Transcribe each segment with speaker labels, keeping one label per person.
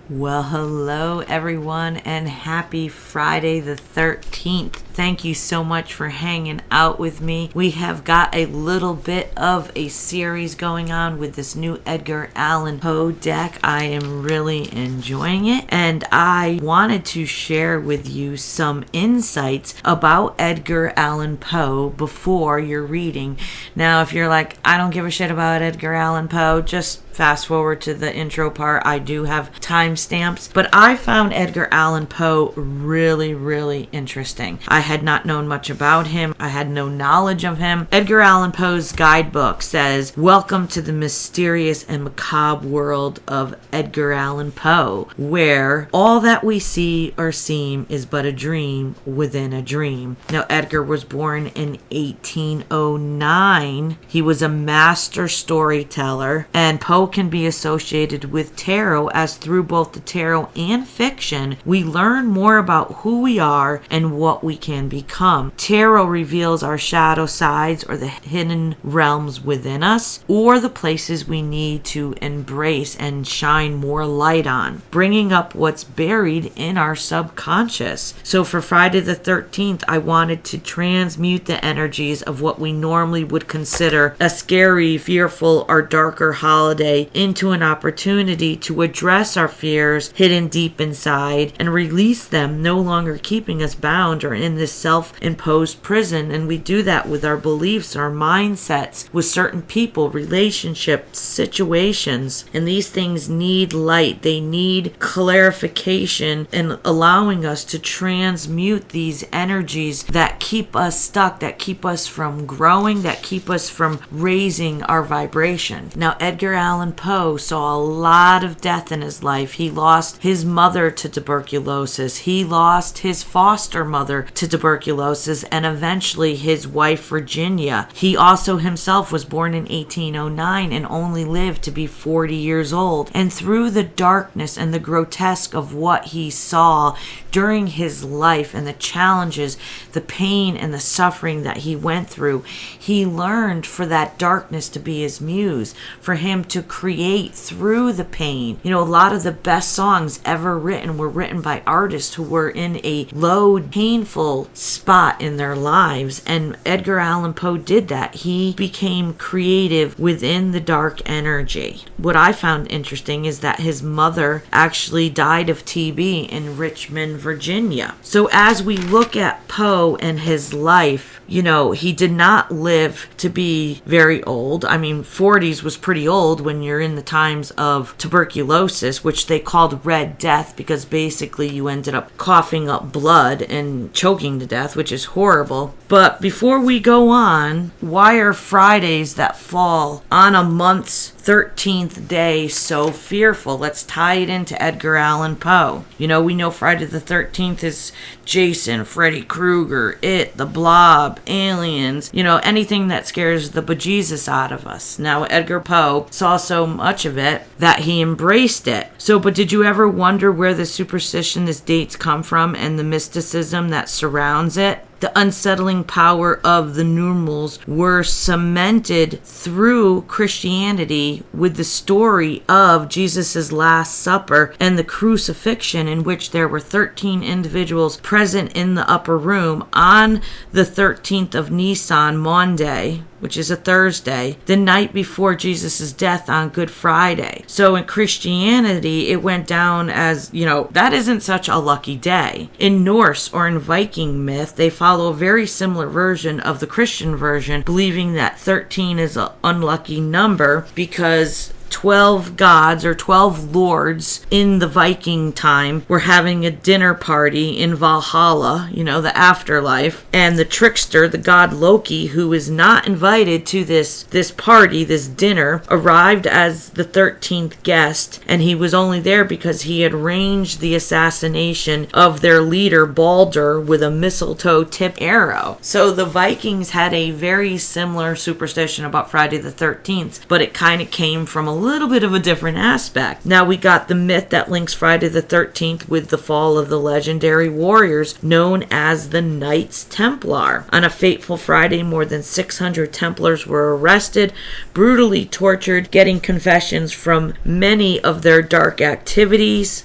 Speaker 1: Well, hello everyone, and happy Friday the 13th. Thank you so much for hanging out with me. We have got a little bit of a series going on with this new Edgar Allan Poe deck. I am really enjoying it, and I wanted to share with you some insights about Edgar Allan Poe before your reading. Now, if you're like, I don't give a shit about Edgar Allan Poe, just fast forward to the intro part. I do have timestamps, but I found Edgar Allan Poe really interesting. I had not known much about him. I had no knowledge of him. Edgar Allan Poe's guidebook says, "Welcome to the mysterious and macabre world of Edgar Allan Poe, where all that we see or seem is but a dream within a dream." Now, Edgar was born in 1809. He was a master storyteller, and Poe can be associated with tarot, as through both the tarot and fiction, we learn more about who we are and what we can become. Tarot reveals our shadow sides, or the hidden realms within us, or the places we need to embrace and shine more light on, bringing up what's buried in our subconscious. So for Friday the 13th, I wanted to transmute the energies of what we normally would consider a scary, fearful, or darker holiday into an opportunity to address our fears hidden deep inside and release them, no longer keeping us bound or in this self-imposed prison. And we do that with our beliefs, our mindsets, with certain people, relationships, situations. And these things need light. They need clarification and allowing us to transmute these energies that keep us stuck, that keep us from growing, that keep us from raising our vibration. Now, Edgar Allan Poe saw a lot of death in his life. He lost his mother to tuberculosis. He lost his foster mother to tuberculosis, and eventually his wife Virginia. He also himself was born in 1809 and only lived to be 40 years old. And through the darkness and the grotesque of what he saw during his life and the challenges, the pain and the suffering that he went through, he learned for that darkness to be his muse, for him to create through the pain. You know, a lot of the best songs ever written were written by artists who were in a low, painful spot in their lives, and Edgar Allan Poe did that. He became creative within the dark energy. What I found interesting is that his mother actually died of TB in Richmond, Virginia. So as we look at Poe and his life, you know, he did not live to be very old. I mean, 40s was pretty old when you're in the times of tuberculosis, which they called Red Death, because basically you ended up coughing up blood and choking to death, which is horrible. But before we go on, why are Fridays that fall on a month's 13th day so fearful? Let's tie it into Edgar Allan Poe. You know, we know Friday the 13th is Jason, Freddy Krueger, It, The Blob, aliens, you know, anything that scares the bejesus out of us. Now, Edgar Poe saw so much of it that he embraced it. So, but did you ever wonder where the superstition this dates come from and the mysticism that surrounds it? The unsettling power of the numerals were cemented through Christianity with the story of Jesus' Last Supper and the crucifixion, in which there were 13 individuals present in the upper room on the 13th of Nisan, Monday, which is a Thursday, the night before Jesus' death on Good Friday. So in Christianity, it went down as, you know, that isn't such a lucky day. In Norse or in Viking myth, they follow a very similar version of the Christian version, believing that 13 is an unlucky number because 12 gods or 12 lords in the Viking time were having a dinner party in Valhalla, you know, the afterlife, and the trickster, the god Loki, who was not invited to this party, this dinner, arrived as the 13th guest, and he was only there because he had arranged the assassination of their leader Balder with a mistletoe-tipped arrow. So the Vikings had a very similar superstition about Friday the 13th, but it kind of came from a little bit of a different aspect. Now we got the myth that links Friday the 13th with the fall of the legendary warriors known as the Knights Templar. On a fateful Friday, more than 600 Templars were arrested, brutally tortured, getting confessions from many of their dark activities.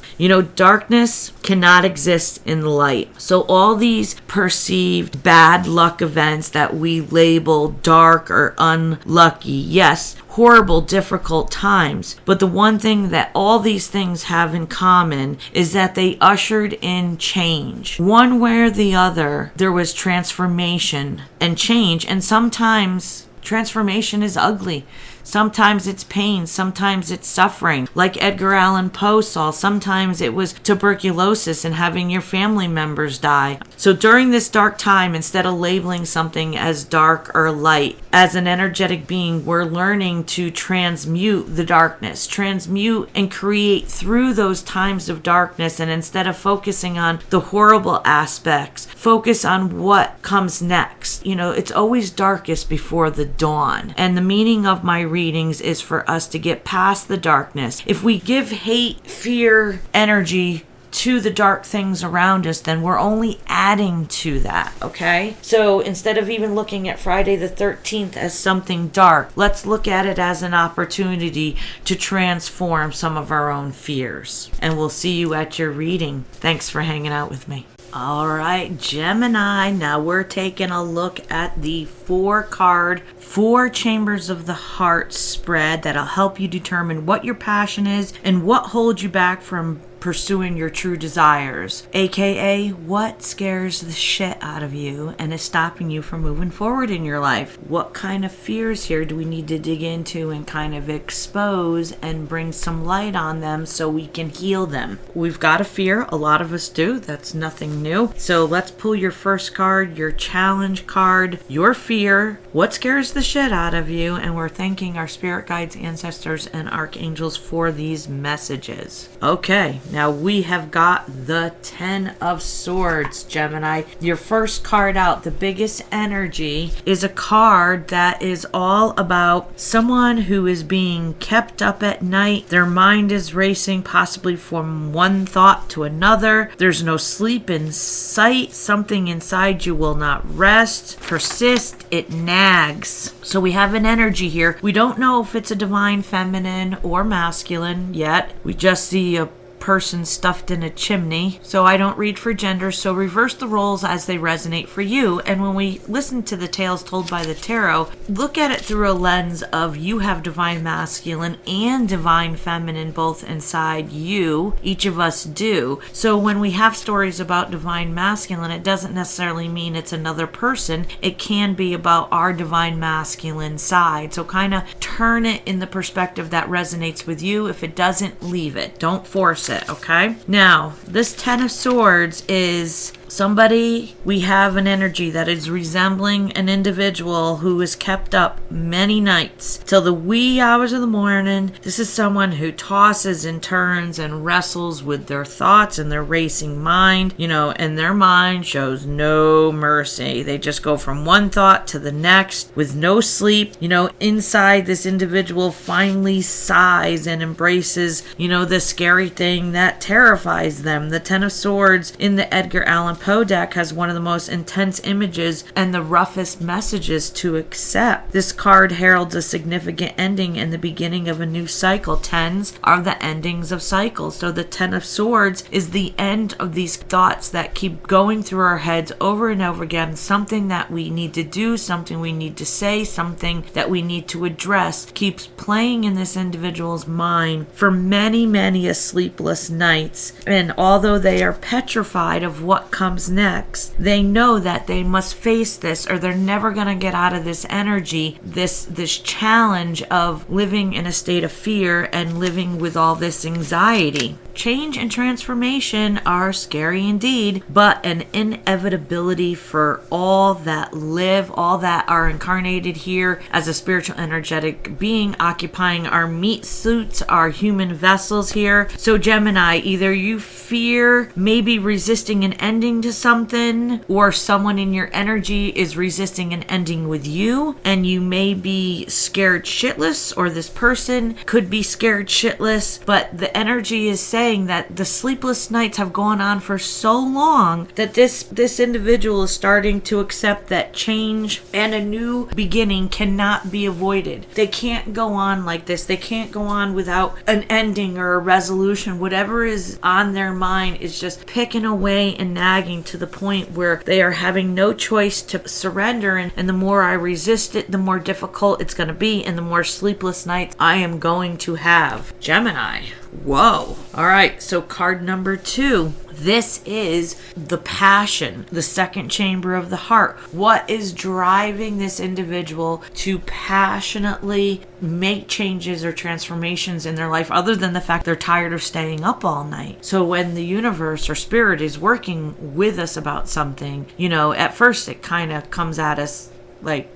Speaker 1: Darkness cannot exist in light. So all these perceived bad luck events that we label dark or unlucky, yes, horrible, difficult times. But the one thing that all these things have in common is that they ushered in change. One way or the other, there was transformation and change. And sometimes transformation is ugly. Sometimes it's pain. Sometimes it's suffering. Like Edgar Allan Poe saw, sometimes it was tuberculosis and having your family members die. So during this dark time, instead of labeling something as dark or light, as an energetic being, we're learning to transmute the darkness, transmute and create through those times of darkness. And instead of focusing on the horrible aspects, focus on what comes next. It's always darkest before the dawn. And the meaning of my readings is for us to get past the darkness. If we give hate, fear, energy to the dark things around us, then we're only adding to that, okay? So instead of even looking at Friday the 13th as something dark, let's look at it as an opportunity to transform some of our own fears. And we'll see you at your reading. Thanks for hanging out with me. All right, Gemini, now we're taking a look at the 4 chambers of the heart spread that'll help you determine what your passion is and what holds you back from pursuing your true desires, aka what scares the shit out of you and is stopping you from moving forward in your life. What kind of fears here do we need to dig into and kind of expose and bring some light on them so we can heal them? We've got a fear, a lot of us do, that's nothing new. So let's pull your first card, your challenge card, your fear, what scares the shit out of you, and we're thanking our spirit guides, ancestors, and archangels for these messages. Okay. Now we have got the 10 of Swords, Gemini. Your first card out, the biggest energy, is a card that is all about someone who is being kept up at night. Their mind is racing, possibly from one thought to another. There's no sleep in sight. Something inside you will not rest, persist, it nags. So we have an energy here. We don't know if it's a divine feminine or masculine yet. We just see a person stuffed in a chimney. So I don't read for gender, so reverse the roles as they resonate for you. And when we listen to the tales told by the tarot, look at it through a lens of you have divine masculine and divine feminine both inside you. Each of us do. So when we have stories about divine masculine, it doesn't necessarily mean it's another person. It can be about our divine masculine side. So kind of turn it in the perspective that resonates with you. If it doesn't, leave it. Don't force it, okay? Now, this 10 of Swords is somebody, we have an energy that is resembling an individual who is kept up many nights till the wee hours of the morning. This is someone who tosses and turns and wrestles with their thoughts and their racing mind, and their mind shows no mercy. They just go from one thought to the next with no sleep. Inside, this individual finally sighs and embraces, the scary thing that terrifies them. The 10 of Swords in the Edgar Allan Poe deck has one of the most intense images and the roughest messages to accept. This card heralds a significant ending and the beginning of a new cycle. 10s are the endings of cycles. So the 10 of Swords is the end of these thoughts that keep going through our heads over and over again. Something that we need to do, something we need to say, something that we need to address keeps playing in this individual's mind for many, many a sleepless nights. And although they are petrified of what comes next, they know that they must face this or they're never going to get out of this energy, this challenge of living in a state of fear and living with all this anxiety. change and transformation are scary indeed, but an inevitability for all that live, all that are incarnated here as a spiritual energetic being, occupying our meat suits, our human vessels here. So Gemini, either you fear maybe resisting an ending to something, or someone in your energy is resisting an ending with you, and you may be scared shitless, or this person could be scared shitless, but the energy is saying that the sleepless nights have gone on for so long that this individual is starting to accept that change and a new beginning cannot be avoided. They can't go on like this. They can't go on without an ending or a resolution. Whatever is on their mind is just picking away and nagging to the point where they are having no choice to surrender, and the more I resist it, the more difficult it's going to be, and the more sleepless nights I am going to have. Gemini. Whoa. All right, so card number 2. This is the passion, the second chamber of the heart. What is driving this individual to passionately make changes or transformations in their life, other than the fact they're tired of staying up all night? So when the universe or spirit is working with us about something, at first it kind of comes at us like,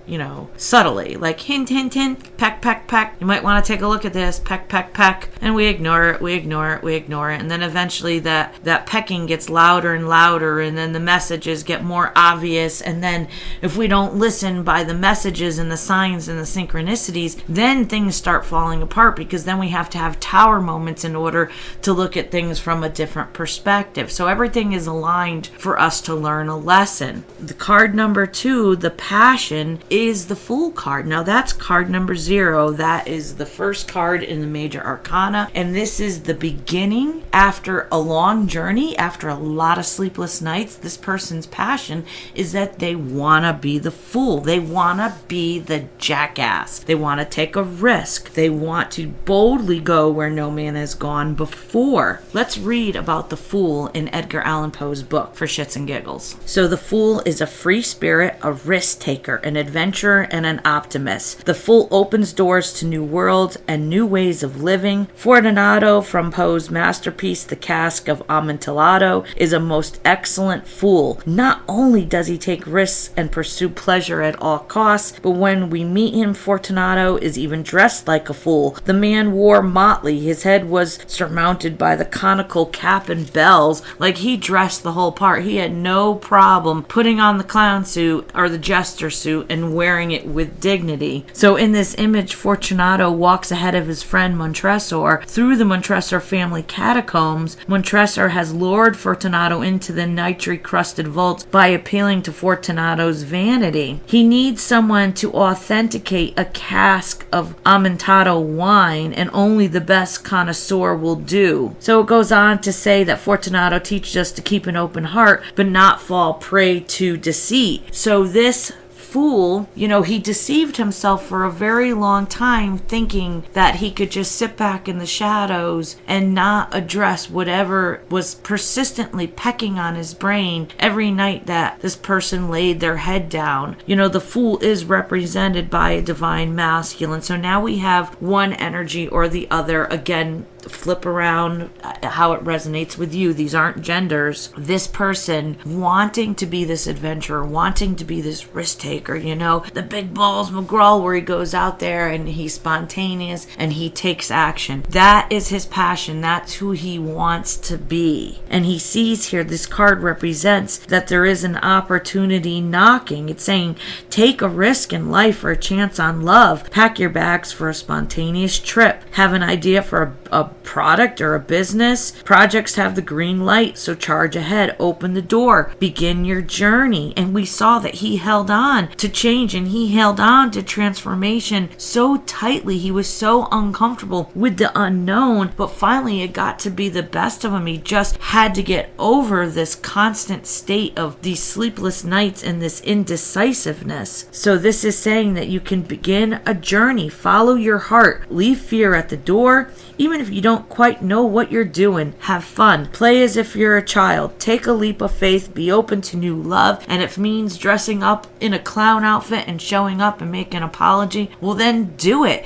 Speaker 1: subtly, like hint, hint, hint, peck, peck, peck. You might want to take a look at this, peck, peck, peck. And we ignore it. And then eventually that pecking gets louder and louder. And then the messages get more obvious. And then if we don't listen by the messages and the signs and the synchronicities, then things start falling apart, because then we have to have tower moments in order to look at things from a different perspective. So everything is aligned for us to learn a lesson. The card number 2, the passion, is the Fool card. Now that's card number 0. That is the first card in the major arcana, and this is the beginning after a long journey, after a lot of sleepless nights. This person's passion is that they want to be the fool. They want to be the jackass. They want to take a risk. They want to boldly go where no man has gone before. Let's read about the Fool in Edgar Allan Poe's book for shits and giggles. So the Fool is a free spirit, a risk taker, an adventurer, and an optimist. The Fool opens doors to new worlds and new ways of living. Fortunato from Poe's masterpiece, The Cask of Amontillado, is a most excellent fool. Not only does he take risks and pursue pleasure at all costs, but when we meet him, Fortunato is even dressed like a fool. The man wore motley. His head was surmounted by the conical cap and bells. Like, he dressed the whole part. He had no problem putting on the clown suit or the jester suit and wearing it with dignity. So in this image, Fortunato walks ahead of his friend Montresor through the Montresor family catacombs. Montresor has lured Fortunato into the nitre-crusted vaults by appealing to Fortunato's vanity. He needs someone to authenticate a cask of Amontillado wine, and only the best connoisseur will do. So it goes on to say that Fortunato teaches us to keep an open heart, but not fall prey to deceit. So this Fool, he deceived himself for a very long time, thinking that he could just sit back in the shadows and not address whatever was persistently pecking on his brain every night that this person laid their head down. The Fool is represented by a divine masculine. So now we have one energy or the other. Again, flip around how it resonates with you. These aren't genders. This person wanting to be this adventurer, wanting to be this risk taker, the big balls McGraw, where he goes out there and he's spontaneous and he takes action. That is his passion. That's who he wants to be. And he sees here, this card represents that there is an opportunity knocking. It's saying, take a risk in life or a chance on love. Pack your bags for a spontaneous trip. Have an idea for a product or a business. Projects have the green light, so charge ahead. Open the door. Begin your journey. And we saw that he held on to change, and he held on to transformation so tightly. He was so uncomfortable with the unknown, but finally it got to be the best of him. He just had to get over this constant state of these sleepless nights and this indecisiveness. So this is saying that you can begin a journey. Follow your heart. Leave fear at the door. Even if you don't quite know what you're doing, have fun. Play as if you're a child. Take a leap of faith. Be open to new love. And if it means dressing up in a clown outfit and showing up and making an apology, well then do it.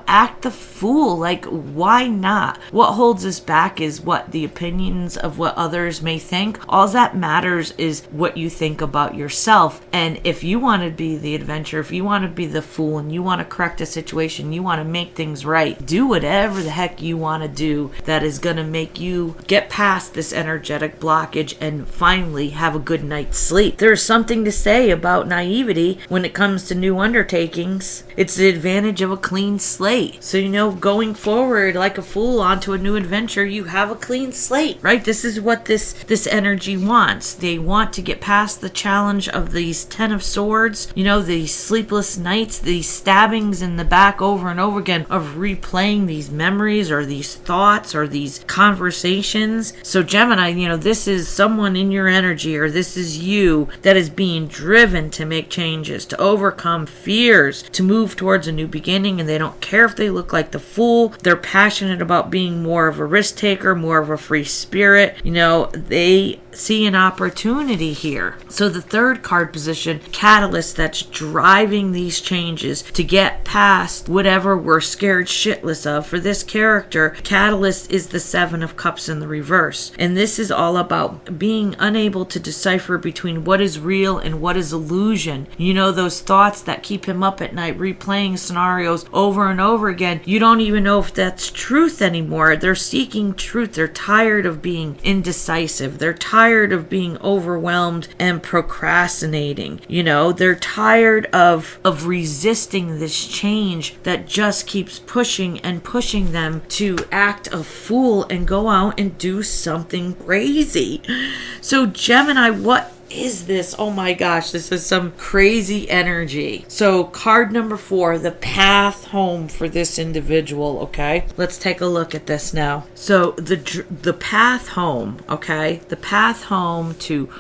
Speaker 1: Act the fool. Like, why not? What holds us back is what the opinions of what others may think. All that matters is what you think about yourself. And if you want to be the adventurer, if you want to be the fool, and you want to correct a situation, you want to make things right, do whatever the heck you want to do that is going to make you get past this energetic blockage and finally have a good night's sleep. There's something to say about naivety when it comes to new undertakings. It's the advantage of a clean slate. So, going forward like a fool onto a new adventure, you have a clean slate, right? This is what this energy wants. They want to get past the challenge of these 10 of swords, these sleepless nights, these stabbings in the back over and over again of replaying these memories or these thoughts or these conversations. So Gemini, this is someone in your energy, or this is you that is being driven to make changes, to overcome fears, to move towards a new beginning, and they don't care if they look like the fool. They're passionate about being more of a risk taker, more of a free spirit. They see an opportunity here. So the third card position, catalyst, that's driving these changes to get past whatever we're scared shitless of. For this character, catalyst is the 7 of Cups in the reverse. And this is all about being unable to decipher between what is real and what is illusion. Those thoughts that keep him up at night, replaying scenarios over and over again. You don't even know if that's truth anymore. They're seeking truth. They're tired of being indecisive. They're tired of being overwhelmed and procrastinating. They're tired of resisting this change that just keeps pushing and pushing them to act a fool and go out and do something crazy. So Gemini, what is this? Oh my gosh, this is some crazy energy. So card number 4, the path home for this individual. Okay, let's take a look at this now. So the path home, okay, the path home to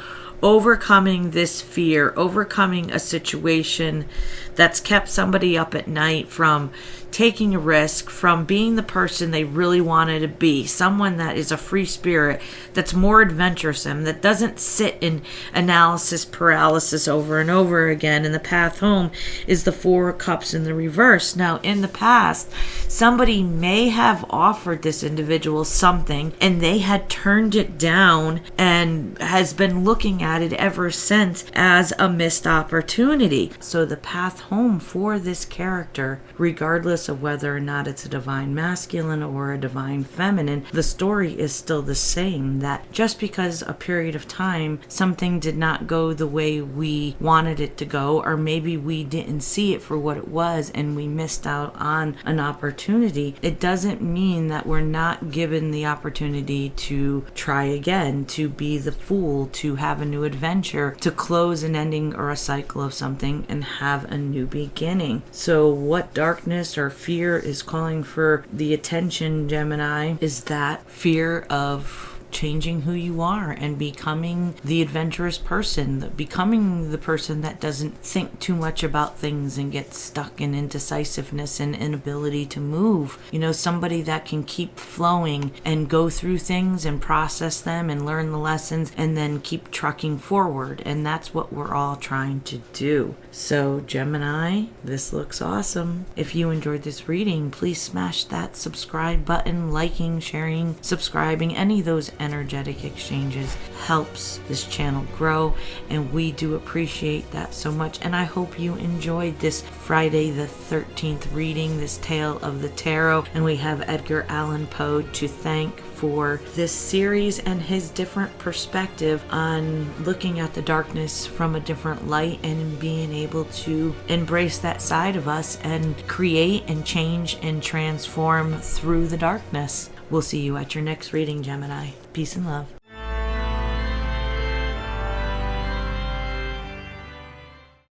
Speaker 1: overcoming this fear, overcoming a situation that's kept somebody up at night from taking a risk, from being the person they really wanted to be, someone that is a free spirit, that's more adventuresome, that doesn't sit in analysis paralysis over and over again. And the path home is the 4 of Cups in the reverse. Now, in the past, somebody may have offered this individual something and they had turned it down and has been looking at it ever since as a missed opportunity. So the path home for this character, regardless of whether or not it's a divine masculine or a divine feminine, the story is still the same, that just because a period of time something did not go the way we wanted it to go, or maybe we didn't see it for what it was and we missed out on an opportunity, it doesn't mean that we're not given the opportunity to try again, to be the fool, to have a new adventure, to close an ending or a cycle of something and have a new beginning. So what darkness or fear is calling for the attention, Gemini, is that fear of changing who you are and becoming the adventurous person, becoming the person that doesn't think too much about things and get stuck in indecisiveness and inability to move. Somebody that can keep flowing and go through things and process them and learn the lessons and then keep trucking forward. And that's what we're all trying to do. So Gemini, this looks awesome. If you enjoyed this reading, please smash that subscribe button. Liking, sharing, subscribing, any of those energetic exchanges helps this channel grow, and we do appreciate that so much. And I hope you enjoyed this Friday the 13th reading, this Tale of the Tarot. And we have Edgar Allan Poe to thank for this series and his different perspective on looking at the darkness from a different light and being able to embrace that side of us and create and change and transform through the darkness. We'll see you at your next reading, Gemini. Peace and love.